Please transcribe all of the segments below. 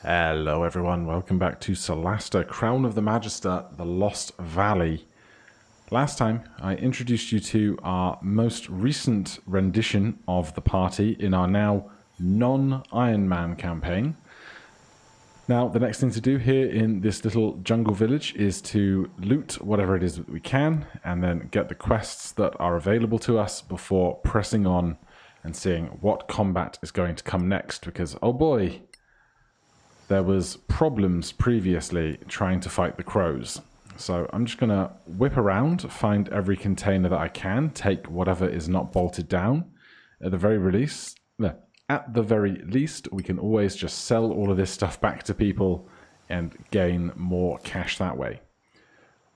Hello everyone, welcome back to Solasta Crown of the Magister, the Lost Valley. Last time I introduced you to our most recent rendition of the party in our now non-Iron Man campaign. Now the next thing to do here in this little jungle village is to loot whatever it is that we can and then get the quests that are available to us before pressing on and seeing what combat is going to come next, because oh boy, there was problems previously trying to fight the crows. So I'm just going to whip around, find every container that I can, take whatever is not bolted down. At the very least, we can always just sell all of this stuff back to people and gain more cash that way.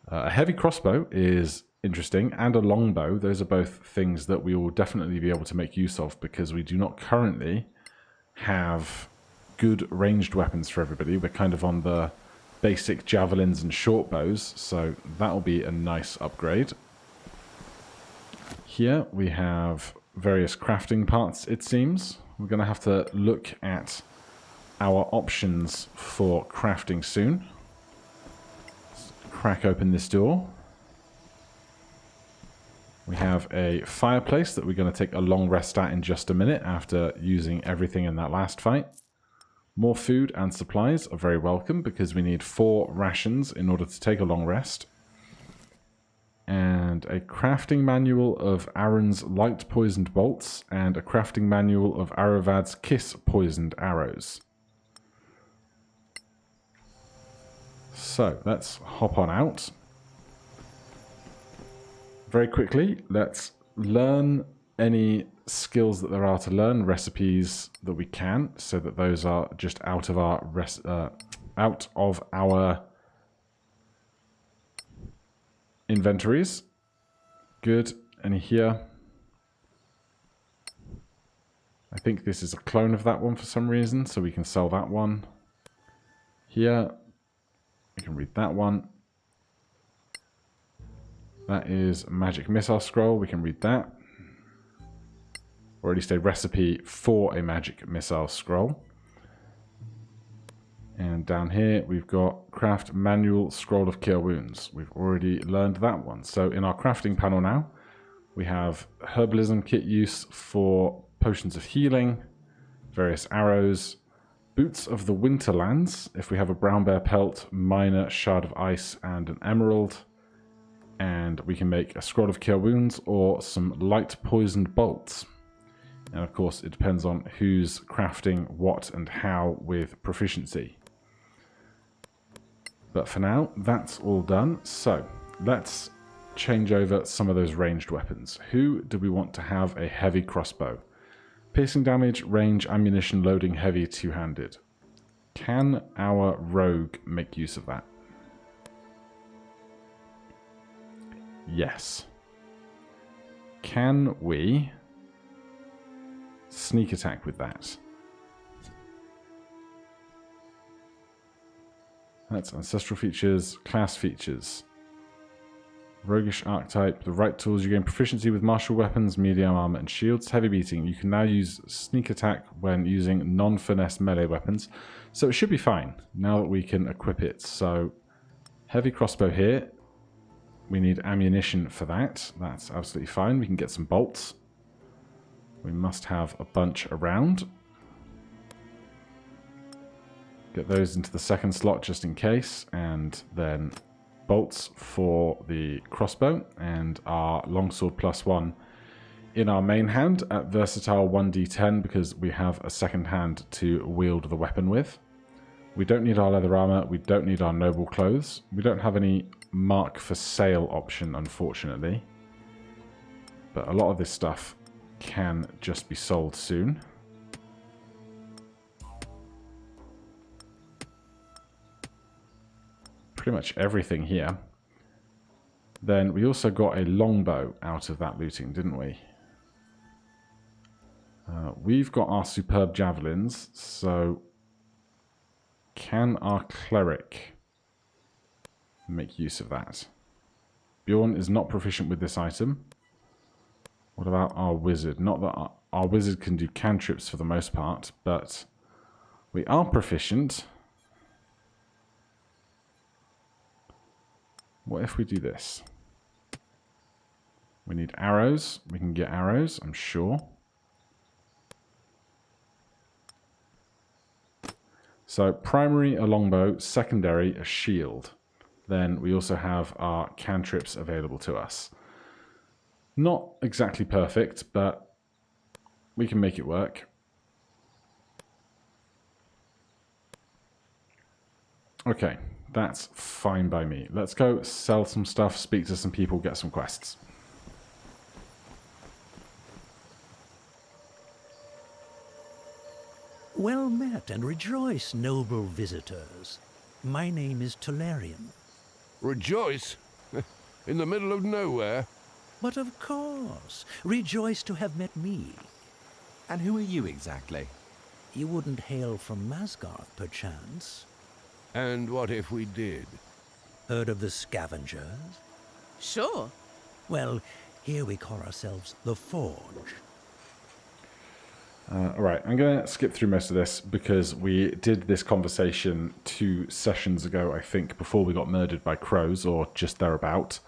A heavy crossbow is interesting, and a longbow. Those are both things that we will definitely be able to make use of because we do not currently have good ranged weapons for everybody. We're kind of on the basic javelins and short bows, so that'll be a nice upgrade. Here we have various crafting parts, it seems. We're going to have to look at our options for crafting soon. Let's crack open this door. We have a fireplace that we're going to take a long rest at in just a minute after using everything in that last fight. More food and supplies are very welcome because we need 4 rations in order to take a long rest. And a crafting manual of Aaron's light poisoned bolts and a crafting manual of Aravad's kiss poisoned arrows. So let's hop on out. Very quickly, let's learn any skills that there are to learn, recipes that we can, so that those are just out of our inventories. Good. Any here? I think this is a clone of that one for some reason, so we can sell that one. Here, we can read that one. That is a magic missile scroll. We can read that. Or at least a recipe for a magic missile scroll. And down here we've got craft manual scroll of cure wounds. We've already learned that one. So in our crafting panel now, we have herbalism kit use for potions of healing, various arrows, boots of the winterlands, if we have a brown bear pelt, minor shard of ice, and an emerald. And we can make a scroll of cure wounds or some light poisoned bolts. And of course, it depends on who's crafting what and how with proficiency. But for now, that's all done. So let's change over some of those ranged weapons. Who do we want to have a heavy crossbow? Piercing damage, range, ammunition, loading, heavy, two-handed. Can our rogue make use of that? Yes. Can we sneak attack with that? That's ancestral features, class features. Roguish archetype, the right tools, you gain proficiency with martial weapons, medium armor, and shields. Heavy beating, you can now use sneak attack when using non-finesse melee weapons. So it should be fine now that we can equip it. So heavy crossbow here. We need ammunition for that. That's absolutely fine. We can get some bolts. We must have a bunch around. Get those into the second slot just in case. And then bolts for the crossbow and our longsword +1 in our main hand at versatile 1d10 because we have a second hand to wield the weapon with. We don't need our leather armor. We don't need our noble clothes. We don't have any mark for sale option, unfortunately. But a lot of this stuff can just be sold soon. Pretty much everything here. Then we also got a longbow out of that looting, didn't we? We've got our superb javelins, so can our cleric make use of that? Bjorn is not proficient with this item. What about our wizard? Not that our wizard can do cantrips for the most part, but we are proficient What if we do this? We need arrows. We can get arrows, I'm sure. So primary, a longbow, secondary, a shield. Then we also have our cantrips available to us. Not exactly perfect, but we can make it work. Okay, that's fine by me. Let's go sell some stuff, speak to some people, get some quests. Well met and rejoice, noble visitors. My name is Tolarian. Rejoice? In the middle of nowhere? But of course, rejoice to have met me. And who are you exactly? You wouldn't hail from Masgarth, perchance? And what if we did? Heard of the Scavengers? Sure. Well, here we call ourselves the Forge. Alright, I'm going to skip through most of this because we did this conversation 2 sessions ago, I think, before we got murdered by crows, or just thereabout.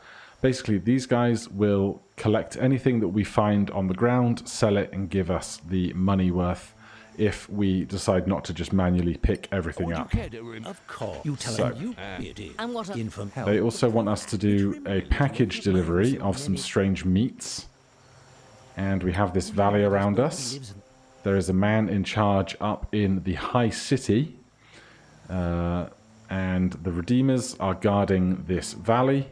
Basically, these guys will collect anything that we find on the ground, sell it, and give us the money worth if we decide not to just manually pick everything up. Of course. You tell So- them it is. And what a... They also want us to do a package delivery of some strange meats. And we have this valley around us. There is a man in charge up in the high city. And the Redeemers are guarding this valley.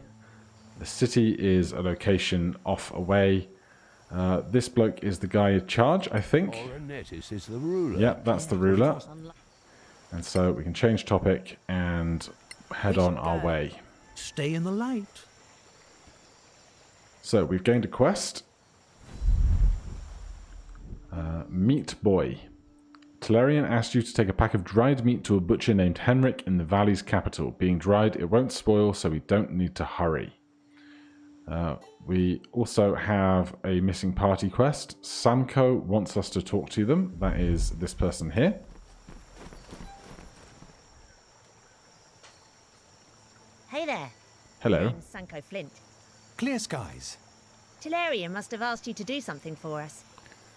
The city is a location off away. This bloke is the guy in charge, I think. Oranetis is the ruler. Yeah, that's the ruler. And so we can change topic and head on our way. Stay in the light. So we've gained a quest. Meat Boy. Tolarian asked you to take a pack of dried meat to a butcher named Henrik in the valley's capital. Being dried, it won't spoil, so we don't need to hurry. We also have a missing party quest. Samko wants us to talk to them. That is this person here. Hey there. Hello. My name's Sanko Flint. Clear skies. Tolarian must have asked you to do something for us.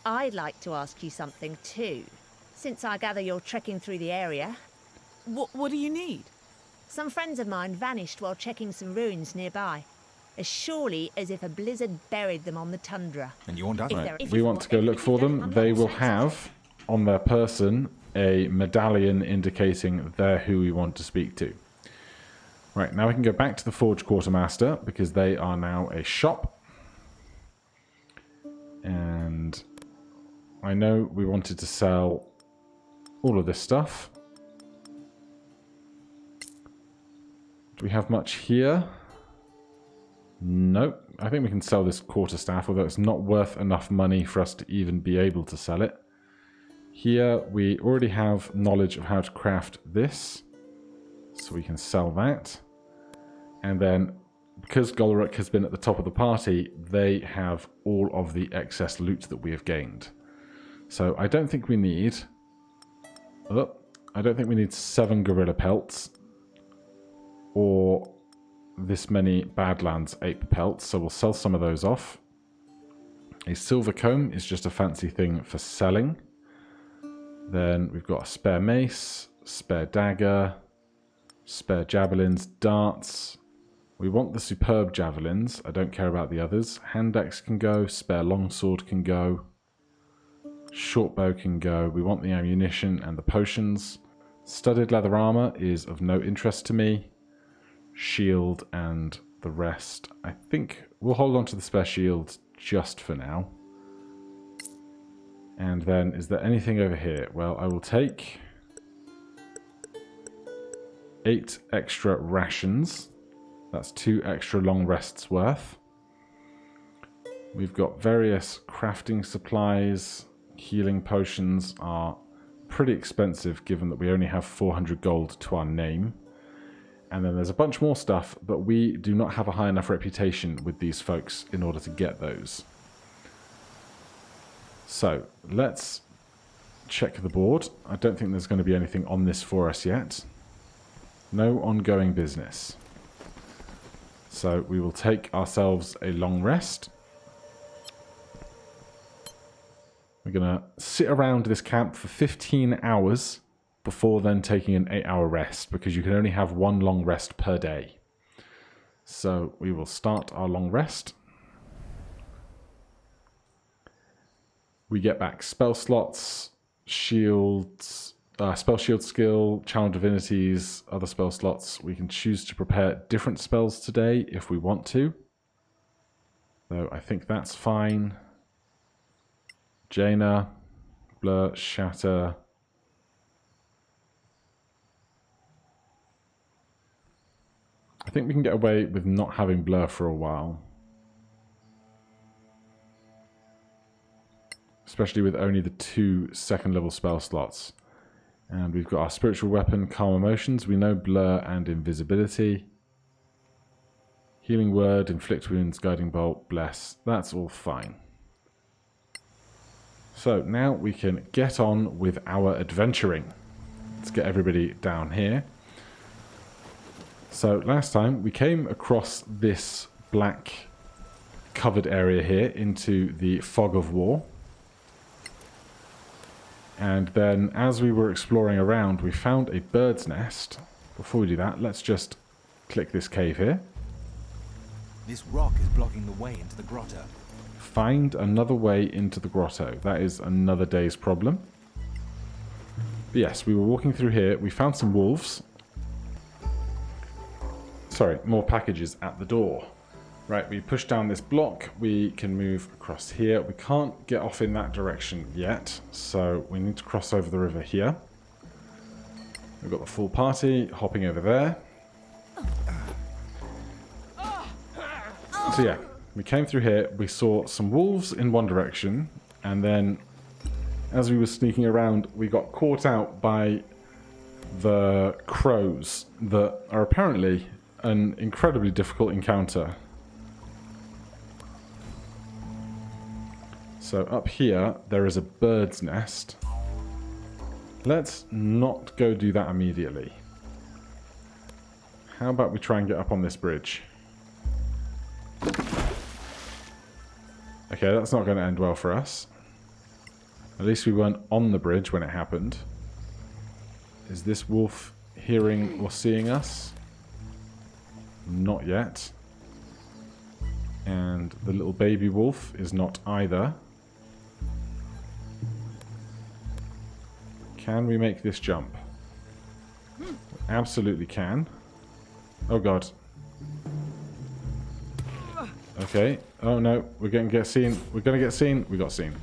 I'd like to ask you something too. Since I gather you're trekking through the area. What do you need? Some friends of mine vanished while checking some ruins nearby. As surely as if a blizzard buried them on the tundra. And you want us? If We you want to go look for them. I'm They not will saying have on their person a medallion indicating they're who we want to speak to. Right, now we can go back to the Forge Quartermaster because they are now a shop. And I know we wanted to sell all of this stuff. Do we have much here? Nope. I think we can sell this quarterstaff, although it's not worth enough money for us to even be able to sell it. Here we already have knowledge of how to craft this, so we can sell that. And then, because Golruk has been at the top of the party, they have all of the excess loot that we have gained. So I don't think we need... Oh, I don't think we need 7 gorilla pelts or this many Badlands ape pelts, so we'll sell some of those off. A silver comb is just a fancy thing for selling. Then we've got a spare mace, spare dagger, spare javelins, darts. We want the superb javelins. I don't care about the others. Hand axe can go, spare longsword can go, short bow can go. We want the ammunition and the potions. Studded leather armor is of no interest to me. Shield and the rest. I think we'll hold on to the spare shield just for now. And then, is there anything over here? Well, I will take 8 extra rations. That's 2 extra long rests worth. We've got various crafting supplies. Healing potions are pretty expensive given that we only have 400 gold to our name. And then there's a bunch more stuff, but we do not have a high enough reputation with these folks in order to get those. So, let's check the board. I don't think there's going to be anything on this for us yet. No ongoing business. So we will take ourselves a long rest. We're going to sit around this camp for 15 hours before then taking an 8-hour rest, because you can only have one long rest per day. So we will start our long rest. We get back spell slots, shields, spell shield skill, channel divinities, other spell slots. We can choose to prepare different spells today if we want to. Though I think that's fine. Jaina, Blur, Shatter. I think we can get away with not having Blur for a while. Especially with only the 2 second-level spell slots. And we've got our spiritual weapon, Calm Emotions. We know Blur and Invisibility. Healing Word, Inflict Wounds, Guiding Bolt, Bless. That's all fine. So now we can get on with our adventuring. Let's get everybody down here. So last time we came across this black covered area here into the fog of war. And then as we were exploring around, we found a bird's nest. Before we do that, let's just click this cave here. This rock is blocking the way into the grotto. Find another way into the grotto. That is another day's problem. But yes, we were walking through here. We found some wolves. Sorry, more packages at the door. Right, we push down this block. We can move across here. We can't get off in that direction yet, so we need to cross over the river here. We've got the full party hopping over there. So yeah, we came through here. We saw some wolves in one direction, and then as we were sneaking around, we got caught out by the crows that are apparently an incredibly difficult encounter. So up here, there is a bird's nest. Let's not go do that immediately. How about we try and get up on this bridge? Okay, that's not going to end well for us. At least we weren't on the bridge when it happened. Is this wolf hearing or seeing us? Not yet. And the little baby wolf is not either. Can we make this jump? We absolutely can. Oh god. Okay. Oh no, we're going to get seen. We're going to get seen. We got seen.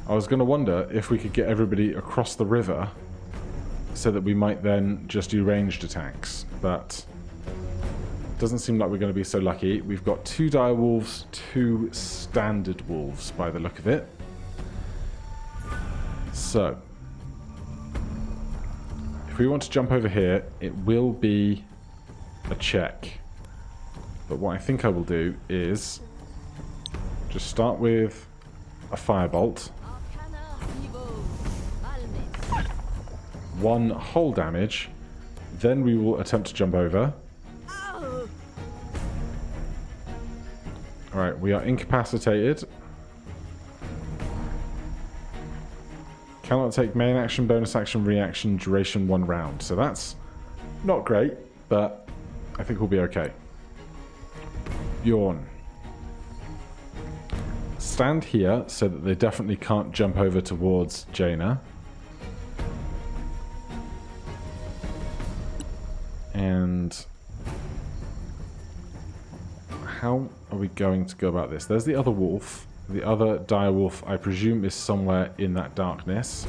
I was going to wonder if we could get everybody across the river so that we might then just do ranged attacks, but doesn't seem like we're going to be so lucky. We've got 2 dire wolves, 2 standard wolves by the look of it. So, if we want to jump over here, it will be a check. But what I think I will do is just start with a firebolt. 1 whole damage. Then we will attempt to jump over. Alright, we are incapacitated. Cannot take main action, bonus action, reaction, duration 1 round. So that's not great, but I think we'll be okay. Bjorn. Stand here so that they definitely can't jump over towards Jaina. And how are we going to go about this? There's the other wolf. The other dire wolf, I presume, is somewhere in that darkness.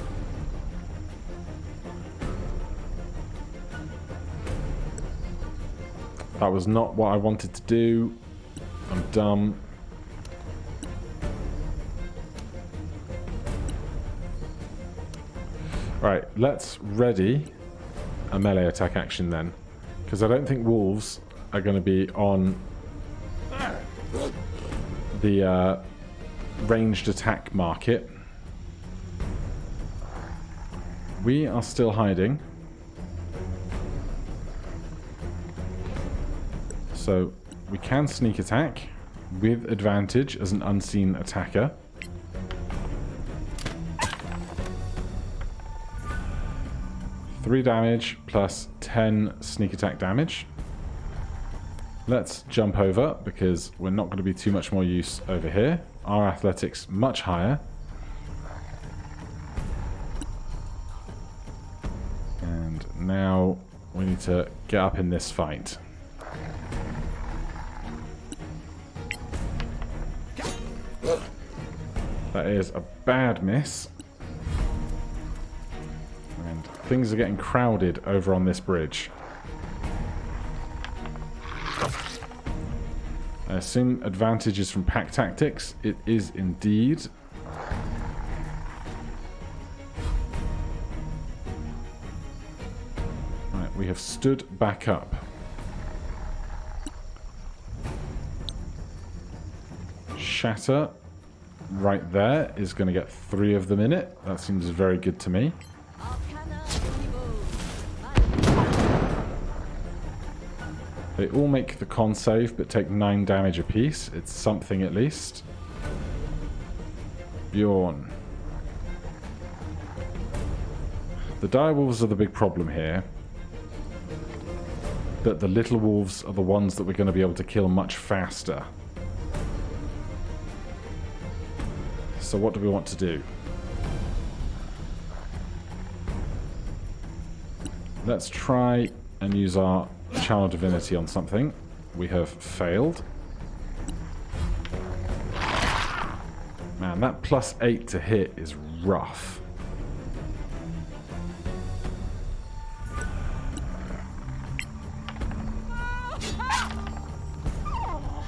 That was not what I wanted to do. I'm dumb. Right, let's ready a melee attack action then. Because I don't think wolves are going to be on the ranged attack market. We are still hiding. So we can sneak attack with advantage as an unseen attacker. Three damage plus 10 sneak attack damage. Let's jump over because we're not going to be too much more use over here. Our athletics much higher. And now we need to get up in this fight. That is a bad miss. And things are getting crowded over on this bridge. I assume advantage is from pack tactics. It is indeed. Right, we have stood back up. Shatter right there is going to get 3 of them in it. That seems very good to me. They all make the con save, but take 9 damage apiece. It's something at least. Bjorn. The dire wolves are the big problem here. But the little wolves are the ones that we're going to be able to kill much faster. So what do we want to do? Let's try and use our Channel Divinity on something. We have failed. Man, that +8 to hit is rough.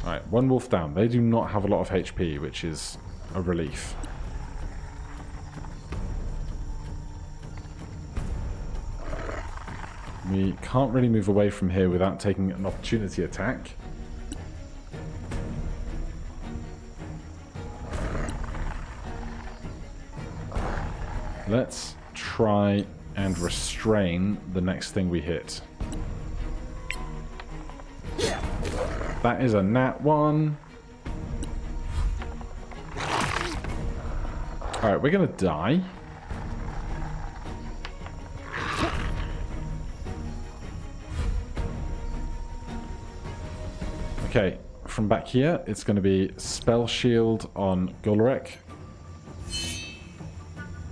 Alright, one wolf down. They do not have a lot of HP, which is a relief. We can't really move away from here without taking an opportunity attack. Let's try and restrain the next thing we hit. That is a nat 1. Alright, we're gonna die. Okay, from back here, it's going to be Spell Shield on Gulrek.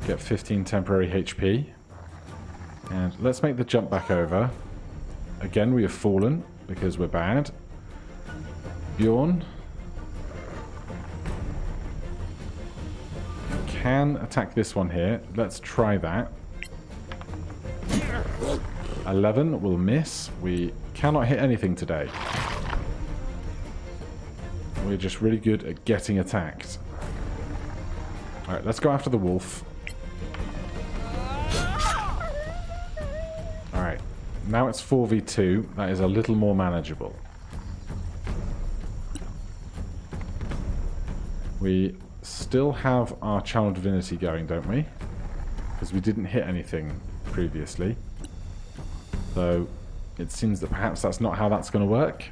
Get 15 temporary HP. And let's make the jump back over. Again, we have fallen because we're bad. Bjorn. Can attack this one here. Let's try that. 11 will miss. We cannot hit anything today. We're just really good at getting attacked. Alright, let's go after the wolf. Alright, now it's 4v2. That is a little more manageable. We still have our Channel Divinity going, don't we? Because we didn't hit anything previously. Though, it seems that perhaps that's not how that's going to work.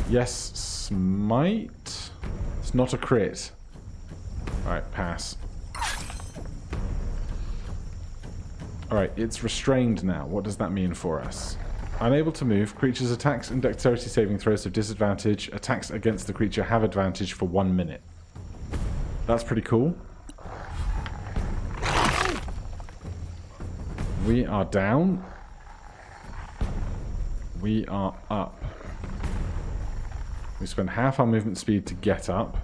Yes, smite. It's not a crit. Alright, pass. Alright, it's restrained now. What does that mean for us? Unable to move. Creatures' attacks and dexterity saving throws have disadvantage. Attacks against the creature have advantage for 1 minute. That's pretty cool. We are down. We are up. We spend half our movement speed to get up.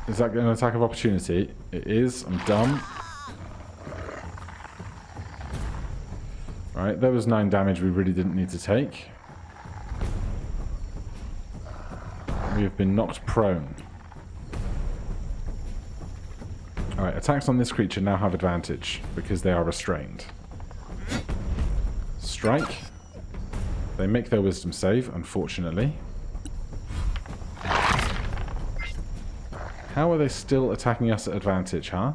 Is that an attack of opportunity? It is. I'm dumb. Right, there was 9 damage we really didn't need to take. We have been knocked prone. Alright, attacks on this creature now have advantage because they are restrained. Strike. They make their wisdom save, unfortunately. How are they still attacking us at advantage, huh?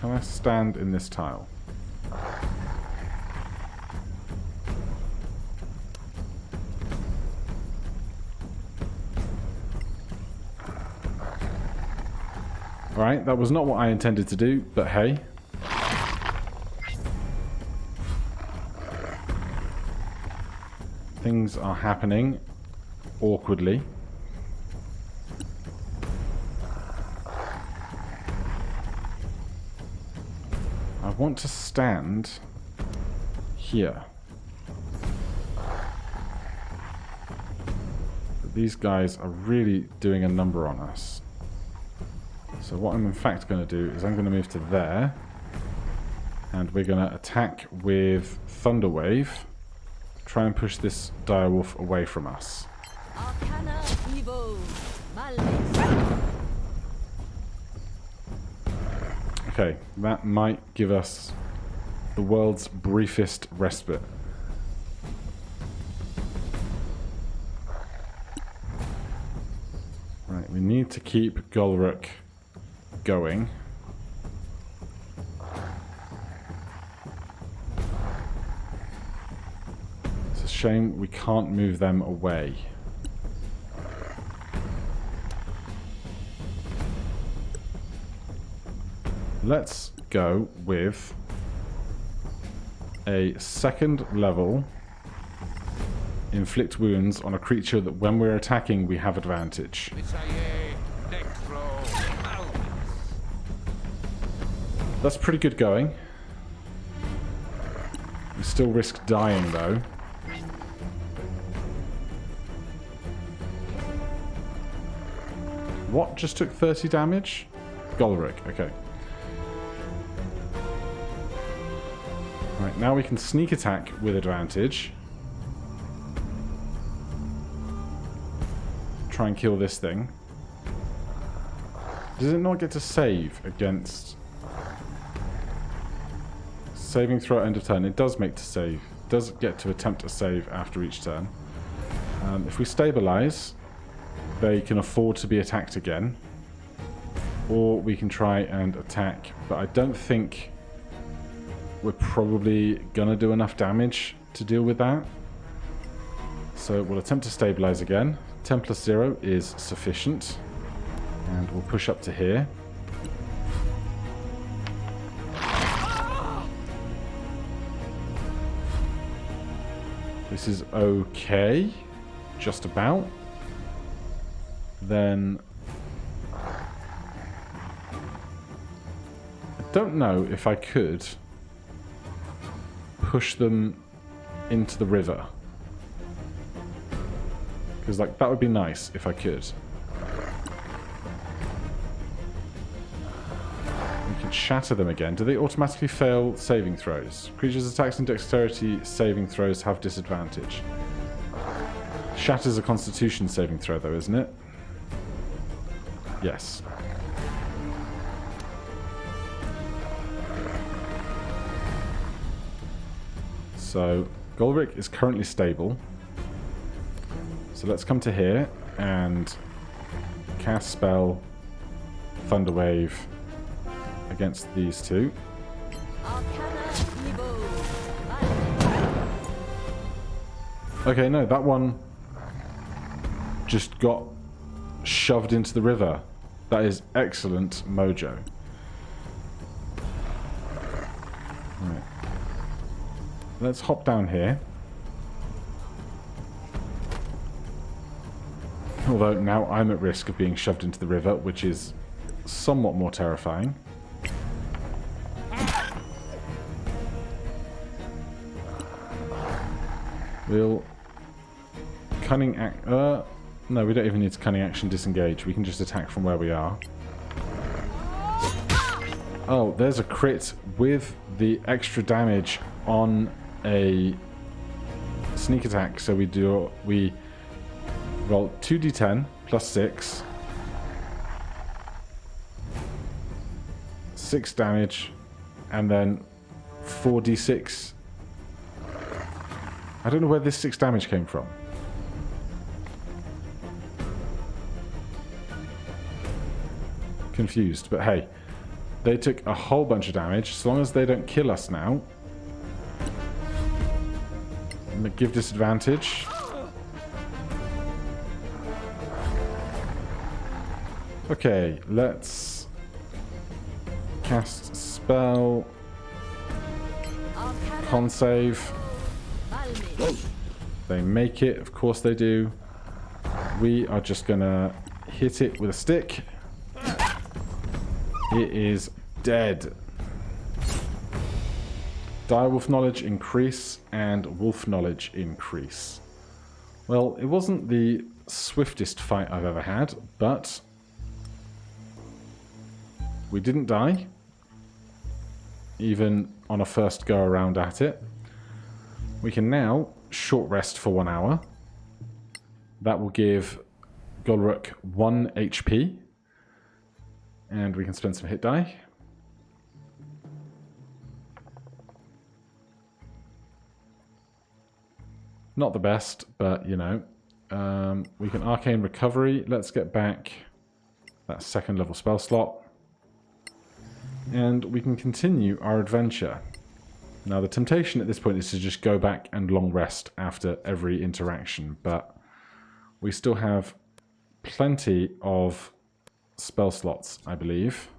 Can I stand in this tile? Alright, that was not what I intended to do, but hey. Things are happening awkwardly. I want to stand here. But these guys are really doing a number on us. So what I'm in fact going to do is I'm going to move to there. And we're going to attack with Thunder Wave. Try and push this direwolf away from us. Arcana Evo. Malice. Okay, that might give us the world's briefest respite. Right, we need to keep Golruk going. It's a shame we can't move them away. Let's go with a second level inflict wounds on a creature that when we're attacking we have advantage. That's pretty good going. We still risk dying though. What just took 30 damage? Golruk, okay. Right, now we can sneak attack with advantage. Try and kill this thing. Does it not get to save against... Saving throw at end of turn? It does make to save. It does get to attempt a save after each turn. If we stabilize, they can afford to be attacked again. Or we can try and attack, but I don't think we're probably gonna do enough damage to deal with that. So we'll attempt to stabilize again. 10 plus 0 is sufficient. And we'll push up to here. This is okay. Just about. Then... I don't know if I could push them into the river. Because, like, that would be nice if I could. We could shatter them again. Do they automatically fail saving throws? Creatures' attacks and dexterity saving throws have disadvantage. Shatter's a constitution saving throw, though, isn't it? Yes. So, Golruk is currently stable. So let's come to here and cast spell Thunder Wave against these two. Okay, no, that one just got shoved into the river. That is excellent mojo. Right. Let's hop down here. Although now I'm at risk of being shoved into the river, which is somewhat more terrifying. We'll... Cunning act... no, we don't even need to cunning action disengage. We can just attack from where we are. Oh, there's a crit with the extra damage on a sneak attack. So we roll 2d10 plus 6. 6 damage. And then 4d6 I don't know where this 6 damage came from. Confused, but hey, they took a whole bunch of damage. As long as they don't kill us now. Give disadvantage. Okay, let's cast spell. Con save. They make it, of course they do. We are just gonna hit it with a stick. It is dead. Direwolf knowledge increase and wolf knowledge increase. Well, it wasn't the swiftest fight I've ever had, but we didn't die, even on a first go around at it. We can now short rest for 1 hour. That will give Golruk 1 HP. And we can spend some hit die. Not the best, but you know. We can Arcane Recovery. Let's get back that 2nd level spell slot. And we can continue our adventure. Now the temptation at this point is to just go back and long rest after every interaction, but we still have plenty of spell slots, I believe.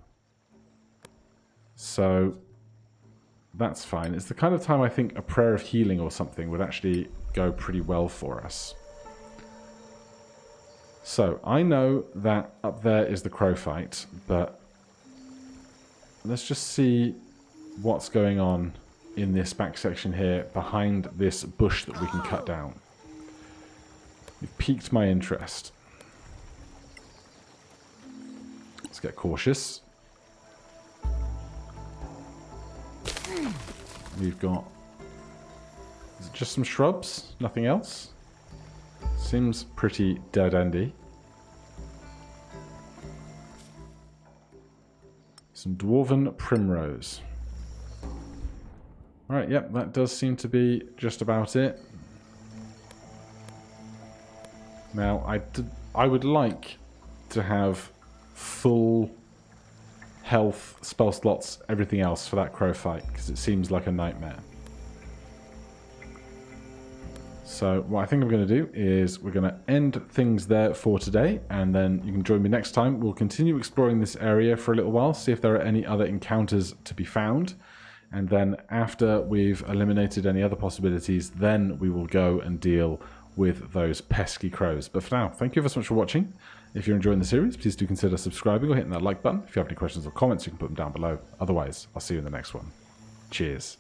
So that's fine. It's the kind of time I think a Prayer of Healing or something would actually go pretty well for us. So I know that up there is the crow fight, but let's just see what's going on in this back section here behind this bush that we can cut down. You've piqued my interest. Let's get cautious. We've got... Is it just some shrubs? Nothing else? Seems pretty dead-endy. Some dwarven primrose. Alright, yep, that does seem to be just about it. Now, I would like to have full health, spell slots, everything else for that crow fight, because it seems like a nightmare. So what I think I'm going to do is we're going to end things there for today, and then you can join me next time. We'll continue exploring this area for a little while, see if there are any other encounters to be found. And then after we've eliminated any other possibilities, then we will go and deal with those pesky crows. But for now, thank you ever so much for watching. If you're enjoying the series, please do consider subscribing or hitting that like button. If you have any questions or comments, you can put them down below. Otherwise, I'll see you in the next one. Cheers.